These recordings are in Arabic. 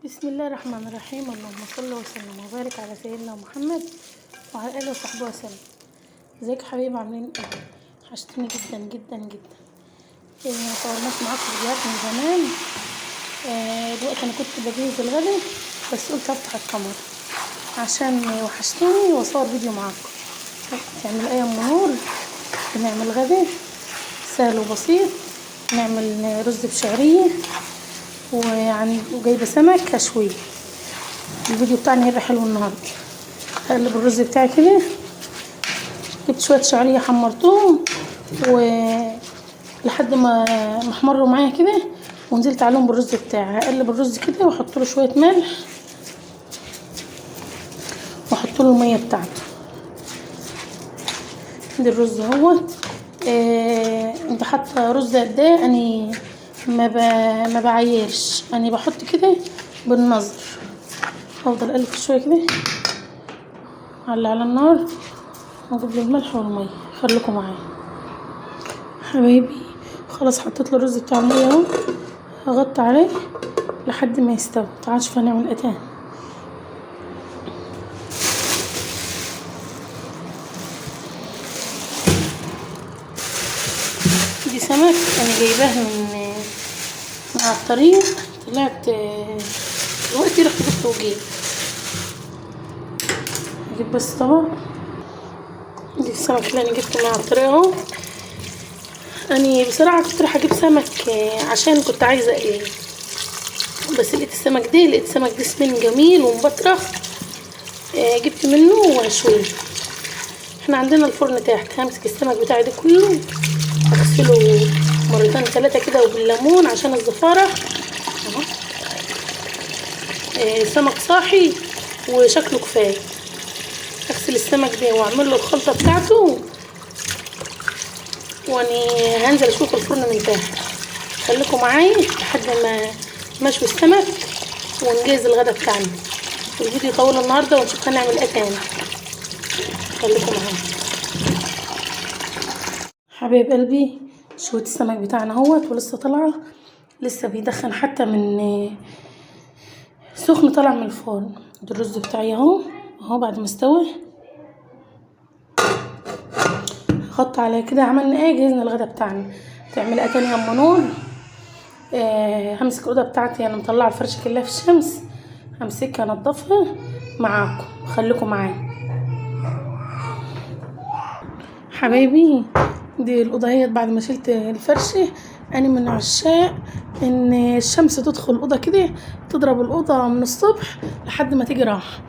بسم الله الرحمن الرحيم. اللهم صل وسلم وبارك على سيدنا محمد وعلى اله وصحبه وسلم. ازيك يا حبايبي، عاملين ايه؟ وحشتوني جدا جدا جدا. ما صورناش معاكم فيديوهات من زمان. دلوقتي انا كنت بجهز الغدا، بس قلت افتح الكاميرا عشان وحشتوني واصور فيديو معاكم. تعمل ايه يا ام نور؟ بنعمل غدا سهل وبسيط. نعمل رز بشعريه وجايبه سمك هشويه. الفيديو بتاعنا هيبقى حلو النهارده. هقلب الرز بتاعي كده، جبت شويه شعريه حمرتهم لحد ما احمروا معايا كده، ونزلت عليهم بالرز بتاعي. هقلب الرز كده واحط له شويه ملح واحط له الميه بتاعته. دي الرز اهوت. انت حاطه رز قد ايه؟ اني ما بعايرش، اني بحط كده بالنظر. افضل اقلب شويه كده، على النار واجيب له الملح والميه. خليكم معايا حبايبي. خلاص حطيت له الرز بتاع الميه اهو، هغطي عليه لحد ما يستوي. تعالوا شوف هنعمل ايه تاني. دي سمك انا جايباه من على الطريق، طلعت دلوقتي رحت جبته وجيت. اجيب بس طبق. دي السمك اللي انا جبته من على الطريق اهو. انا بصراحه كنت رايحه اجيب سمك عشان كنت عايزه اقليه، بس لقيت السمك ده سمين جميل ومبطرخ. جبت منه وهشويه. احنا عندنا الفرن تحت. همسك السمك بتاعي ده كله، اغسله مرتين ثلاثه كده وبالليمون عشان الزفاره اهو. سمك صاحي وشكله كفايه. اغسل السمك ده واعمل له الخلطه بتاعته، واني هنزل اشوف الفرن من تحت. خليكم معايا لحد ما مشوي السمك ونجهز الغدا بتاعنا. الفيديو طول النهارده ونشوف هنعمل ايه تاني. خليكم معايا حبايب قلبي. شويه السمك بتاعنا اهوت ولسه طالعه، لسه بيدخن حتى من سخن، طالع من الفرن. ده الرز بتاعي اهو بعد ما استوى. هحط على كده. عملنا ايه؟ جهزنا الغدا بتاعنا. تعمل ايه تاني يا ام نور؟ همسك الاوضه بتاعتي، انا مطلعه الفرشه كلها في الشمس، همسكها انضفها معاكم. خليكم معايا حبايبي. دي الاوضه اهي بعد ما شلت الفرشه. انا من عشاق ان الشمس تدخل الاوضه كده، تضرب الاوضه من الصبح لحد ما تيجي راحه.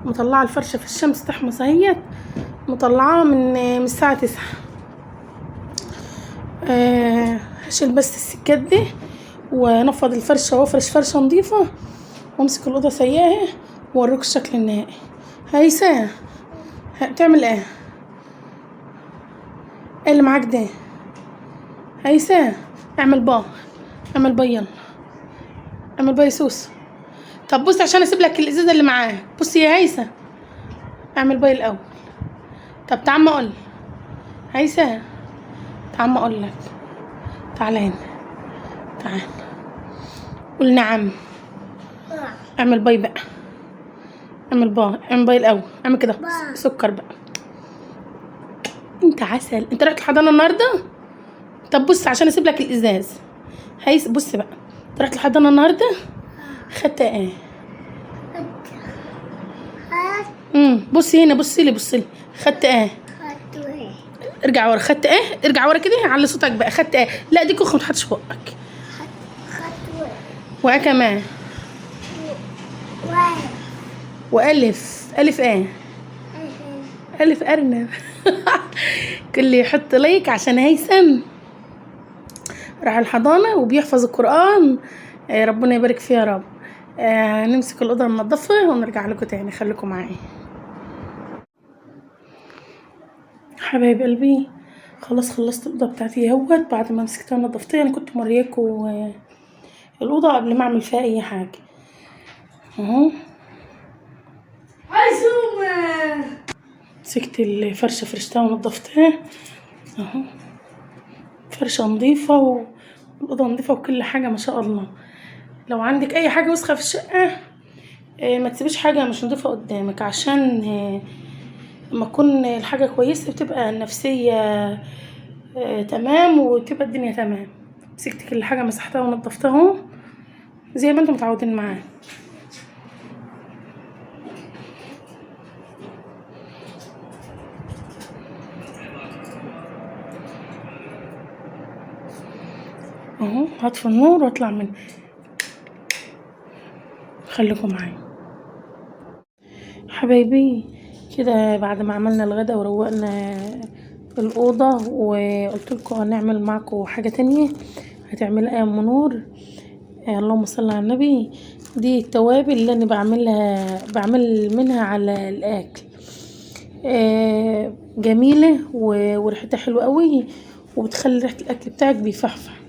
مطلعه الفرشه في الشمس تحمص اهيت، مطلعاها من الساعه 9. هشيل بس السكات دي ونفض الفرشه وافرش فرشه نظيفه وامسك الاوضه سياها واوريكم الشكل النهائي. هيسا بتعمل ايه؟ ايه اللي معاك ده؟ هيسا اعمل باي يلا، اعمل باي سوس. طب بص عشان اسيب لك الازازه اللي معاك. بصي يا هيسا، اعمل باي الاول. طب تعال ما اقول هيسا، تعال ما اقول لك. تعال هنا، تعال قول نعم. اعمل باي بقى، اعمل باي الاول. اعمل كده سكر بقى. انت عسل. انت رحت الحضانه النهارده؟ طب بص عشان اسيب لك الازاز. هيس بص بقى، انت رحت الحضانه النهارده؟ خدت ايه؟ بصي هنا، بصي لي. خدت ايه؟ ارجع ورا. خدت ايه؟ ارجع ورا كده، على صوتك بقى. خدت ايه؟ لا دي كوخ، ما تحطش بقك. وايه كمان؟ والف ايه؟ الف ارنب. كل يحط لايك عشان هيثم راح الحضانه وبيحفظ القران. ربنا يبارك فيه يا رب. نمسك الاوضه ننضفها ونرجع لكم تاني. خليكم معايا حبايب قلبي. خلصت الاوضه بتاعتي اهوت بعد ما مسكتها ونضفتها. انا كنت مرياكم الاوضه قبل ما اعمل فيها اي حاجه اهو. مسكت الفرشه فرشتها ونضفتها اهو. فرشه نظيفه والاوضه نظيفه وكل حاجه ما شاء الله. لو عندك اي حاجه وسخه في الشقه ما تسيبيش حاجه مش نضيفه قدامك، عشان لما تكون الحاجه كويسه بتبقى النفسيه تمام، وتبقى الدنيا تمام. مسكتك الحاجه مسحتها ونضفتها زي ما انتم متعودين معايا. اهو هطفي النور واطلع من، خليكم معايا حبايبي. كده بعد ما عملنا الغدا وروقنا الأوضة وقلت لكم هنعمل معكم حاجة تانية هتعمل ايه يا ام نور؟ اللهم صل على النبي. دي التوابل اللي انا بعمل منها على الاكل. جميلة وريحتها حلوة قوي، وبتخلي ريحة الاكل بتاعك بيفحفح.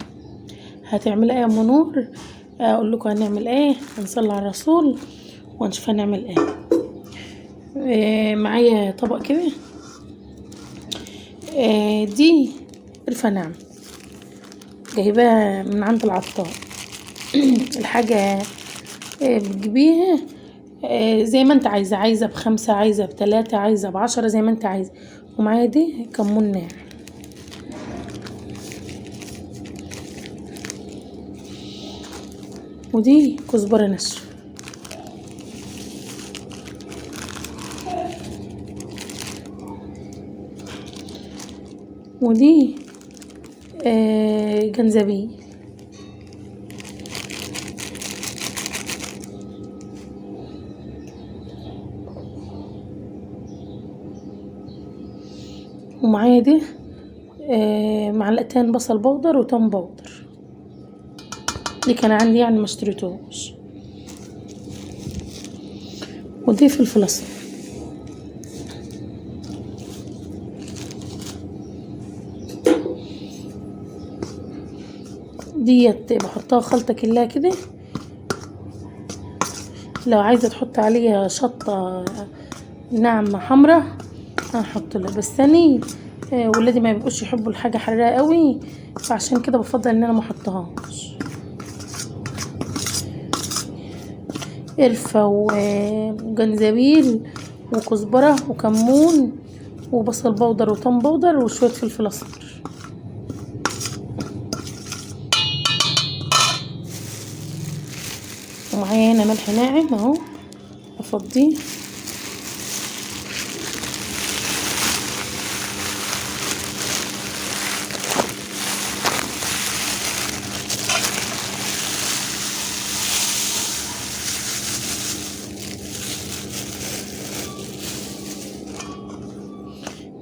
هتعمل ايه يا ام نور؟ اقول لكم هنعمل ايه. هنصلي على الرسول ونشوف هنعمل ايه. معايا طبق كده. دي قرفة ناعمة جايباها من عند العطار. الحاجة بتجيبيها زي ما انت عايزة ب5، عايزة ب3، عايزة ب10، زي ما انت عايزة. ومعايا دي كمون ناعم، ودي كزبرة ناشفة، ودي جنزبيل، ومعايا دي معلقتين بصل بودر وتوم بودر. دي كان عندي يعني ما اشتريتوش. ودي فلفل اسمر. ديت بحطها خلطة كلها كده. لو عايزة تحط عليها شطة ناعمة حمرا هنحط لها، بس ثاني ولادي ما بيبقوش يحبوا الحاجة حراقة قوي، فعشان كده بفضل ان انا ما احطهاش. قرفة وجنزبيل وكزبرة وكمون وبصل بودر وطن بودر وشوية فلفل اسمر. ومعايا هنا ملح ناعم اهو افضيه.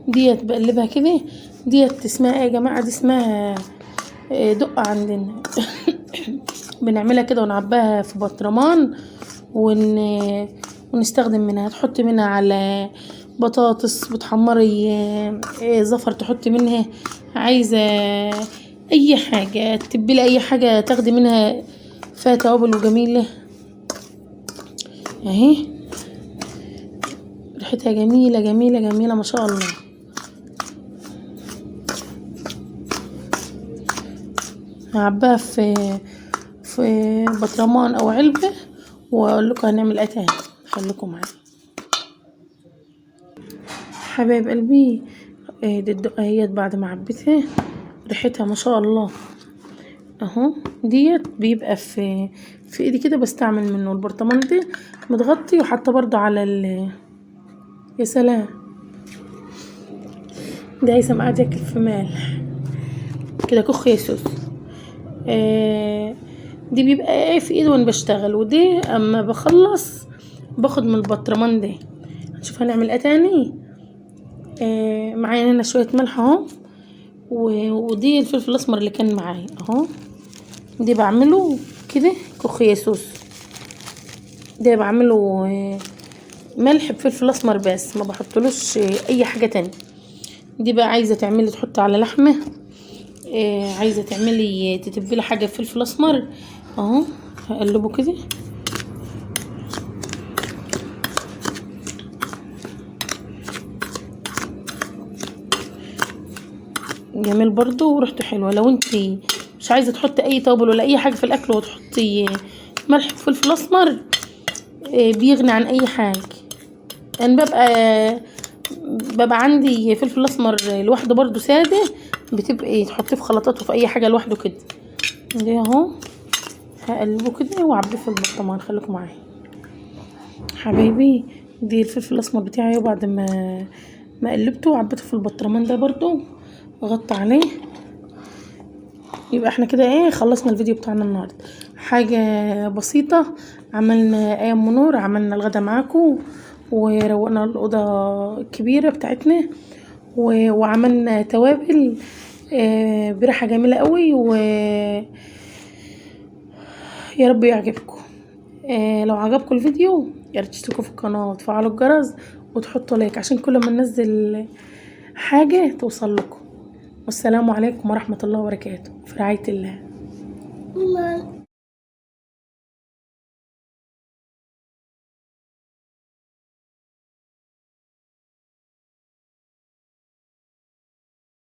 ديت بقلبها كده. ديت اسمها ايه يا جماعه؟ دي اسمها دقه عندنا. بنعملها كده ونعباها في برطمان ونستخدم منها. تحطي منها على بطاطس، بتحمري زفر تحطي منها، عايزه اي حاجه تتبلي اي حاجه تاخدي منها فيها توابل وجميله اهي. ريحتها جميله جميله جميله ما شاء الله. هعباها في برطمان او علبه واقول لكم هنعمل ايه تاني. خليكم معايا حبايب قلبي. دي الدقه اهيت بعد ما عبيتها ريحتها ما شاء الله اهو. ديت بيبقى في ايدي كده بستعمل منه. البرطمان ده متغطي وحاطه برضو على يا سلام. ده هيثم قاعد ياكل في مالح كده كخ يسوس. دي بيبقى ايه في ايدي وانا بشتغل، ودي اما بخلص باخد من البطرمان ده. هنشوف هنعمل ايه تاني. معايا هنا شويه ملح اهو، ودي الفلفل الاسمر اللي كان معايا اهو. دي بعمله كده كخ يسوس. ده بعمله ملح بفلفل اسمر بس، ما بحطلوش اي حاجه تانية. دي بقى عايزه تعملي تحطي على لحمه، عايزه تعملي تتبلي حاجه بفلفل اسمر اهو. هقلبه كده جميل برضو وريحته حلوه. لو انت مش عايزه تحطي اي توابل ولا اي حاجه في الاكل وتحطي ملح وفلفل اسمر، بيغني عن اي حاجه. يعني ببقى عندي فلفل اسمر لوحده برضو ساده، بتبقي تحطيه في خلطات وفي اي حاجه لوحده كده. ده اهو هقلبه كده واعبيه في البرطمان. خليكم معايا حبايبي. دي الفلفل الاسمر بتاعي، وبعد ما قلبته وعبيته في البرطمان ده برضو اغطي عليه. يبقى احنا كده ايه خلصنا الفيديو بتاعنا النهارده. حاجه بسيطه، عملنا ايام منور، عملنا الغدا معاكم وروقنا الاوضه الكبيره بتاعتنا وعملنا توابل بريحه جميله قوي. يا رب يعجبكم. لو عجبكم الفيديو يا ريت تشتركوا في القناه وتفعلوا الجرس وتحطوا لايك عشان كل ما ننزل حاجه توصل لكم. والسلام عليكم ورحمه الله وبركاته، في رعايه الله.